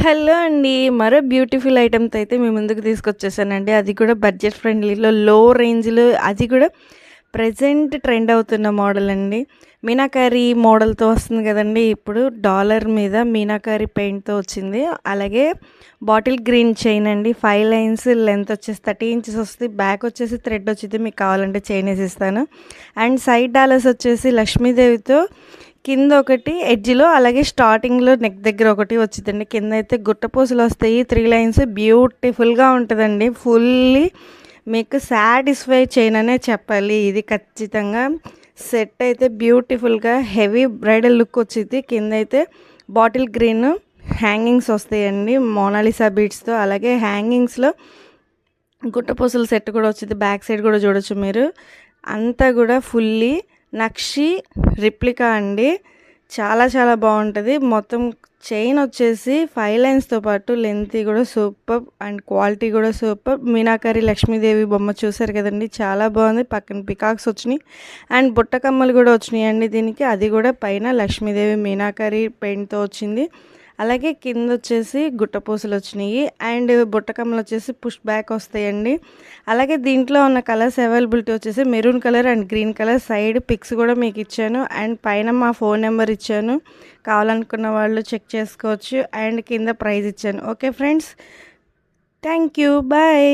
Hello అండి. మరో beautiful ఐటెమ్‌తో అయితే మీ ముందుకు తీసుకొచ్చేసానండి. అది కూడా బడ్జెట్ ఫ్రెండ్లీలో లో రేంజ్‌లో అది కూడా ప్రెజెంట్ ట్రెండ్ అవుతున్న మోడల్ అండి. మీనాకరీ మోడల్‌తో వస్తుంది కదండీ! ఇప్పుడు డాలర్ మీద మీనాకరీ పెయింట్‌తో వచ్చింది. అలాగే బాటిల్ గ్రీన్ చైన్ అండి. 5 లైన్స్ లెంత్ వచ్చేసి 30 ఇంచెస్ వస్తది. బ్యాక్ వచ్చేసి థ్రెడ్ వచ్చిద్ది. మీకు కావాలంటే చైన్ ఏసిస్తాను. అండ్ సైడ్ డాలర్స్ వచ్చేసి లక్ష్మీదేవితో కింద ఒకటి ఎడ్జ్‌లో అలాగే స్టార్టింగ్‌లో నెక్ దగ్గర ఒకటి వచ్చిద్దండి. కిందయితే గుట్టపూసలు వస్తాయి. 3 లైన్స్ బ్యూటిఫుల్‌గా ఉంటదండి. ఫుల్లీ మీకు సాటిస్ఫై చేయననే చెప్పాలి. ఇది ఖచ్చితంగా సెట్ అయితే బ్యూటిఫుల్‌గా హెవీ బ్రైడల్ లుక్ వచ్చిద్ది. కిందయితే బాటిల్ గ్రీన్ హ్యాంగింగ్స్ వస్తాయండి. మోనాలిసా బీడ్స్‌తో అలాగే హ్యాంగింగ్స్‌లో గుట్టపూసల సెట్ కూడా వచ్చిద్ది. బ్యాక్ సైడ్ కూడా చూడొచ్చు మీరు. అంతా కూడా ఫుల్లీ నక్షి రిప్లికా అండి. చాలా చాలా బాగుంటుంది. మొత్తం చైన్ వచ్చేసి 5 లైన్స్‌తో పాటు లెంత్ కూడా సూపర్ అండ్ క్వాలిటీ కూడా సూపర్. మీనాకరి లక్ష్మీదేవి బొమ్మ చూసారు కదండీ! చాలా బాగుంది. పక్కన పికాక్స్ వచ్చినాయి అండ్ బుట్ట కమ్మలు కూడా వచ్చినాయండి దీనికి. అది కూడా పైన లక్ష్మీదేవి మీనాకరి పెయింట్‌తో వచ్చింది. అలాగే కింద వచ్చేసి గుట్టపూసలు వచ్చినాయి అండ్ బుట్టకమ్మలు వచ్చేసి పుష్ బ్యాక్ వస్తాయండి. అలాగే దీంట్లో ఉన్న కలర్స్ అవైలబిలిటీ వచ్చేసి maroon colour and green colour. Side pics కూడా మీకు ఇచ్చాను అండ్ పైన మా ఫోన్ నెంబర్ ఇచ్చాను. కావాలనుకున్న వాళ్ళు చెక్ చేసుకోవచ్చు అండ్ కింద ప్రైస్ ఇచ్చాను. Okay friends, thank you. Bye.